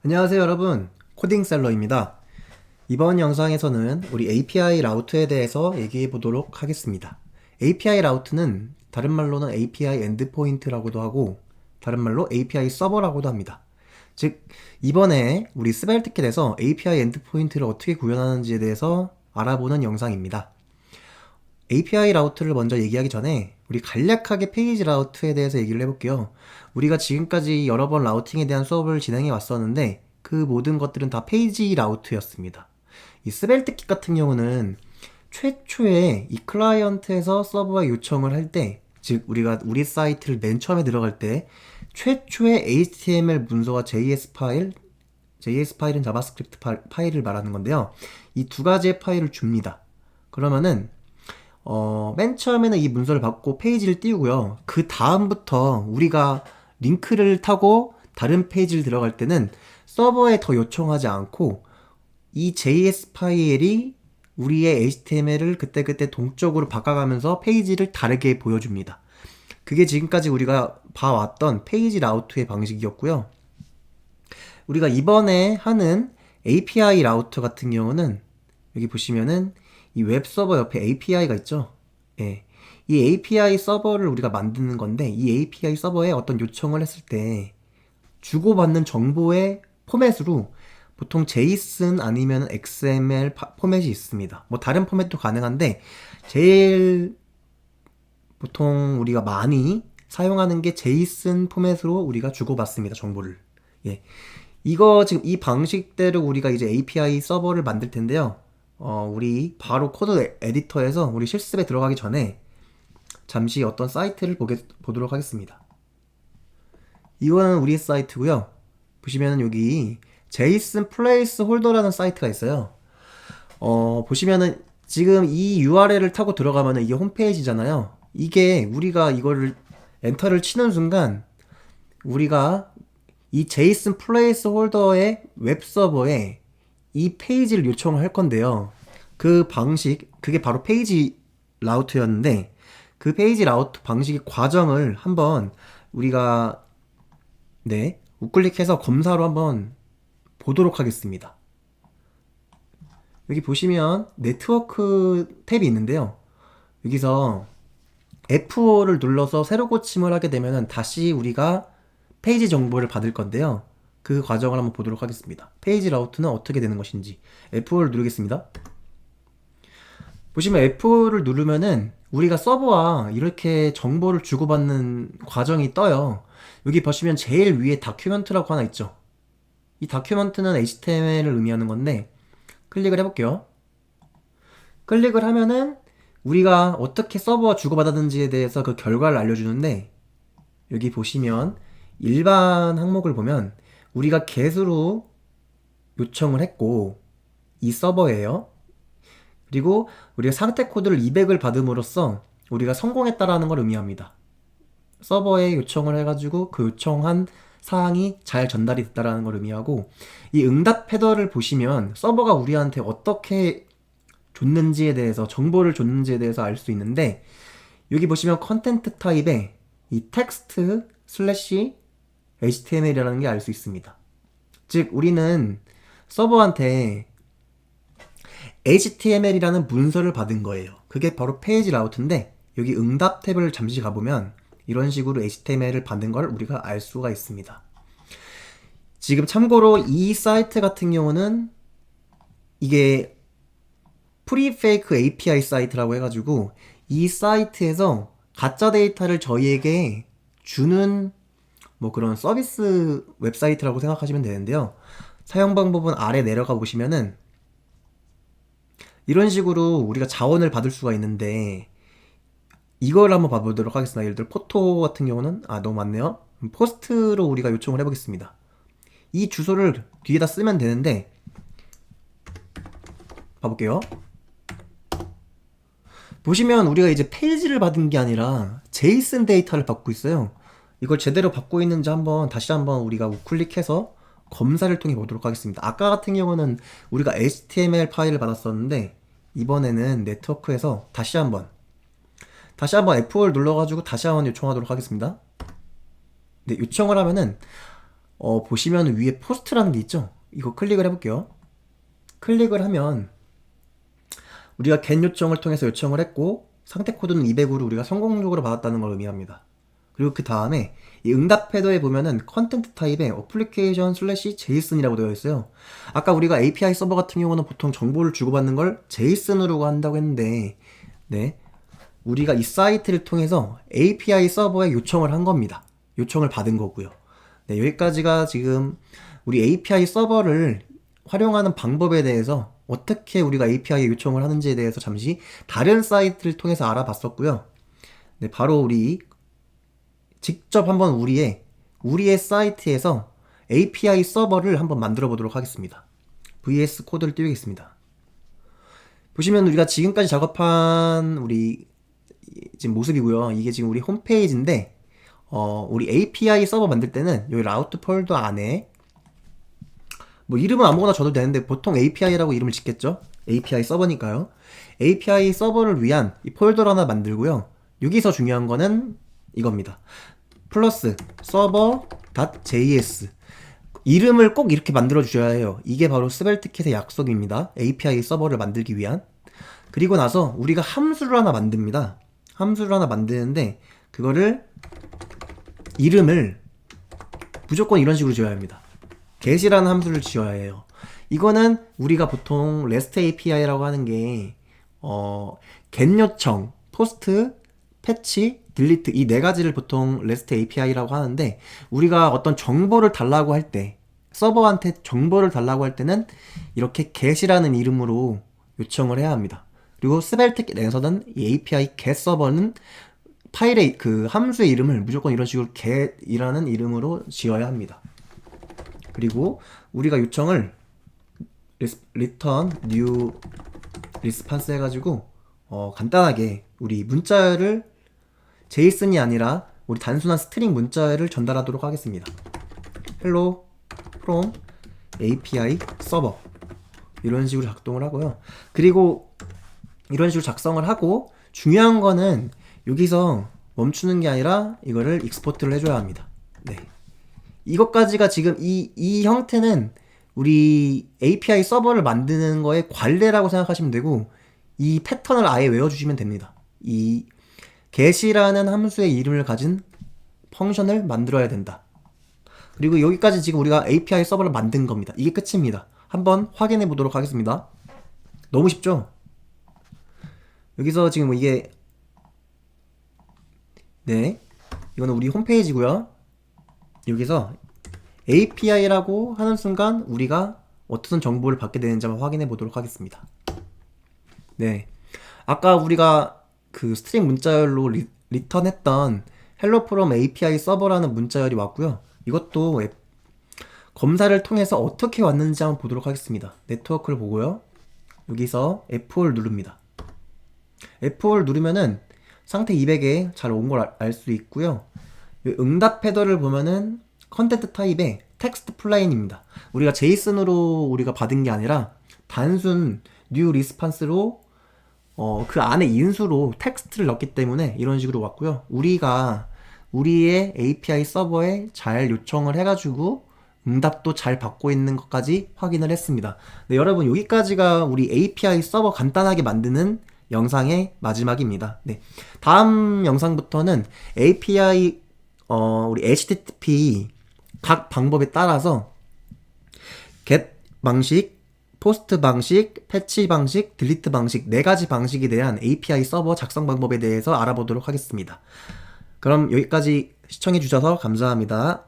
안녕하세요 여러분, 코딩셀러입니다. 이번 영상에서는 우리 API 라우트에 대해서 얘기해 보도록 하겠습니다. API 라우트는 다른 말로는 API 엔드포인트라고도 하고 다른 말로 API 서버라고도 합니다. 즉 이번에 우리 스벨트킷에서 API 엔드포인트를 어떻게 구현하는지에 대해서 알아보는 영상입니다. API 라우트를 먼저 얘기하기 전에 우리 간략하게 페이지 라우트에 대해서 얘기를 해볼게요. 우리가 지금까지 여러 번 라우팅에 대한 수업을 진행해 왔었는데 그 모든 것들은 다 페이지 라우트였습니다. 이 스벨트킷 같은 경우는 최초에 이 클라이언트에서 서버에 요청을 할 때, 즉 우리가 우리 사이트를 맨 처음에 들어갈 때 최초의 HTML 문서와 JS 파일은 자바스크립트 파일을 말하는 건데요. 이 두 가지의 파일을 줍니다. 그러면은 맨 처음에는 이 문서를 받고 페이지를 띄우고요. 그 다음부터 우리가 링크를 타고 다른 페이지를 들어갈 때는 서버에 더 요청하지 않고 이 JS 파일이 우리의 HTML을 그때그때 동적으로 바꿔가면서 페이지를 다르게 보여줍니다. 그게 지금까지 우리가 봐왔던 페이지 라우트의 방식이었고요. 우리가 이번에 하는 API 라우터 같은 경우는 여기 보시면은 이 웹 서버 옆에 API가 있죠. 예. 이 API 서버를 우리가 만드는 건데 이 API 서버에 어떤 요청을 했을 때 주고받는 정보의 포맷으로 보통 JSON 아니면 XML 포맷이 있습니다. 뭐 다른 포맷도 가능한데 제일 보통 우리가 많이 사용하는 게 JSON 포맷으로 우리가 주고받습니다. 정보를. 예. 이거 지금 이 방식대로 우리가 이제 API 서버를 만들 텐데요. 우리 바로 코드 에디터에서 우리 실습에 들어가기 전에 잠시 어떤 사이트를 보도록 하겠습니다. 이거는 우리 사이트고요. 보시면은 여기 JSON 플레이스홀더라는 사이트가 있어요. 보시면은 지금 이 URL을 타고 들어가면은 이게 홈페이지잖아요. 이게 우리가 이거를 엔터를 치는 순간 우리가 이 JSON 플레이스홀더의 웹서버에 이 페이지를 요청을 할 건데요. 그 방식, 그게 바로 페이지 라우트였는데 그 페이지 라우트 방식의 과정을 한번 우리가 우클릭해서 검사로 한번 보도록 하겠습니다. 여기 보시면 네트워크 탭이 있는데요. 여기서 F5를 눌러서 새로 고침을 하게 되면 다시 우리가 페이지 정보를 받을 건데요. 그 과정을 한번 보도록 하겠습니다. 페이지 라우트는 어떻게 되는 것인지 F5를 누르겠습니다. 보시면 F5를 누르면은 우리가 서버와 이렇게 정보를 주고받는 과정이 떠요. 여기 보시면 제일 위에 다큐멘트라고 하나 있죠. 이 다큐멘트는 HTML을 의미하는 건데 클릭을 해볼게요. 클릭을 하면은 우리가 어떻게 서버와 주고받았는지에 대해서 그 결과를 알려주는데 여기 보시면 일반 항목을 보면 우리가 get으로 요청을 했고 이 서버예요. 그리고 우리가 상태 코드를 200을 받음으로써 우리가 성공했다라는 걸 의미합니다. 서버에 요청을 해가지고 그 요청한 사항이 잘 전달이 됐다라는 걸 의미하고 이 응답 헤더를 보시면 서버가 우리한테 어떻게 줬는지에 대해서 정보를 줬는지에 대해서 알 수 있는데 여기 보시면 컨텐트 타입에 이 텍스트 슬래시 HTML이라는 게 알 수 있습니다. 즉 우리는 서버한테 HTML이라는 문서를 받은 거예요. 그게 바로 페이지 라우트인데 여기 응답 탭을 잠시 가보면 이런 식으로 HTML을 받은 걸 우리가 알 수가 있습니다. 지금 참고로 이 사이트 같은 경우는 이게 프리페이크 API 사이트라고 해가지고 이 사이트에서 가짜 데이터를 저희에게 주는 뭐 그런 서비스 웹사이트라고 생각하시면 되는데요. 사용 방법은 아래 내려가 보시면은 이런 식으로 우리가 자원을 받을 수가 있는데 이걸 한번 봐보도록 하겠습니다. 예를 들어 포토 같은 경우는 너무 많네요. 포스트로 우리가 요청을 해보겠습니다. 이 주소를 뒤에다 쓰면 되는데 봐볼게요. 보시면 우리가 이제 페이지를 받은 게 아니라 JSON 데이터를 받고 있어요. 이걸 제대로 받고 있는지 다시 한번 우리가 우클릭해서 검사를 통해 보도록 하겠습니다. 아까 같은 경우는 우리가 HTML 파일을 받았었는데 이번에는 네트워크에서 다시 한번 F4를 눌러가지고 다시 한번 요청하도록 하겠습니다. 네, 요청을 하면은 보시면 위에 포스트라는 게 있죠. 이거 클릭을 해볼게요. 클릭을 하면 우리가 get 요청을 통해서 요청을 했고 상태 코드는 200으로 우리가 성공적으로 받았다는 걸 의미합니다. 그리고 그 다음에 이 응답 헤더에 보면은 컨텐트 타입에 application JSON이라고 되어 있어요. 아까 우리가 API 서버 같은 경우는 보통 정보를 주고받는 걸 JSON으로 한다고 했는데, 네, 우리가 이 사이트를 통해서 API 서버에 요청을 한 겁니다. 요청을 받은 거고요. 네, 여기까지가 지금 우리 API 서버를 활용하는 방법에 대해서 어떻게 우리가 API에 요청을 하는지에 대해서 잠시 다른 사이트를 통해서 알아봤었고요. 네, 바로 우리 직접 한번 우리의 사이트에서 API 서버를 한번 만들어 보도록 하겠습니다. VS 코드를 띄우겠습니다. 보시면 우리가 지금까지 작업한 우리 지금 모습이고요. 이게 지금 우리 홈페이지인데 우리 API 서버 만들 때는 여기 라우트 폴더 안에 뭐 이름은 아무거나 줘도 되는데 보통 API라고 이름을 짓겠죠? API 서버니까요. API 서버를 위한 이 폴더를 하나 만들고요. 여기서 중요한 거는 이겁니다. 플러스 server.js 이름을 꼭 이렇게 만들어 주셔야 해요. 이게 바로 스벨트킷의 약속입니다. API 서버를 만들기 위한. 그리고 나서 우리가 함수를 하나 만듭니다. 함수를 하나 만드는데 그거를 이름을 무조건 이런 식으로 지어야 합니다. get이라는 함수를 지어야 해요. 이거는 우리가 보통 REST API라고 하는 게 get 요청, post, 패치, 딜리트 이 네 가지를 보통 REST API라고 하는데 우리가 어떤 정보를 달라고 할 때 서버한테 정보를 달라고 할 때는 이렇게 get이라는 이름으로 요청을 해야 합니다. 그리고 스벨트kit에서는 이 API get 서버는 파일의 그 함수의 이름을 무조건 이런 식으로 get이라는 이름으로 지어야 합니다. 그리고 우리가 요청을 return new response 해가지고 간단하게 우리 문자를 JSON이 아니라 우리 단순한 스트링 문자를 전달하도록 하겠습니다. hello from API server 이런 식으로 작동을 하고요. 그리고 이런 식으로 작성을 하고 중요한 거는 여기서 멈추는 게 아니라 이거를 익스포트를 해줘야 합니다. 네. 이것까지가 지금 이 형태는 우리 API 서버를 만드는 거의 관례라고 생각하시면 되고 이 패턴을 아예 외워주시면 됩니다. 이 get이라는 함수의 이름을 가진 펑션을 만들어야 된다. 그리고 여기까지 지금 우리가 API 서버를 만든 겁니다. 이게 끝입니다. 한번 확인해 보도록 하겠습니다. 너무 쉽죠? 여기서 지금 이게 네, 이거는 우리 홈페이지고요. 여기서 API라고 하는 순간 우리가 어떤 정보를 받게 되는지 한번 확인해 보도록 하겠습니다. 네, 아까 우리가 그 스트링 문자열로 리턴했던 hello from API 서버라는 문자열이 왔고요. 이것도 검사를 통해서 어떻게 왔는지 한번 보도록 하겠습니다. 네트워크를 보고요. 여기서 F5를 누릅니다. F5를 누르면은 상태 200에 잘 온 걸 알 수 있고요. 응답 헤더를 보면은 컨텐트 타입의 텍스트 플레인입니다. 우리가 JSON으로 우리가 받은 게 아니라 단순 new response로 그 안에 인수로 텍스트를 넣었기 때문에 이런 식으로 왔고요. 우리가 우리의 API 서버에 잘 요청을 해가지고 응답도 잘 받고 있는 것까지 확인을 했습니다. 네, 여러분 여기까지가 우리 API 서버 간단하게 만드는 영상의 마지막입니다. 네, 다음 영상부터는 API 우리 HTTP 각 방법에 따라서 get 방식, 포스트 방식, 패치 방식, 딜리트 방식 네 가지 방식에 대한 API 서버 작성 방법에 대해서 알아보도록 하겠습니다. 그럼 여기까지 시청해 주셔서 감사합니다.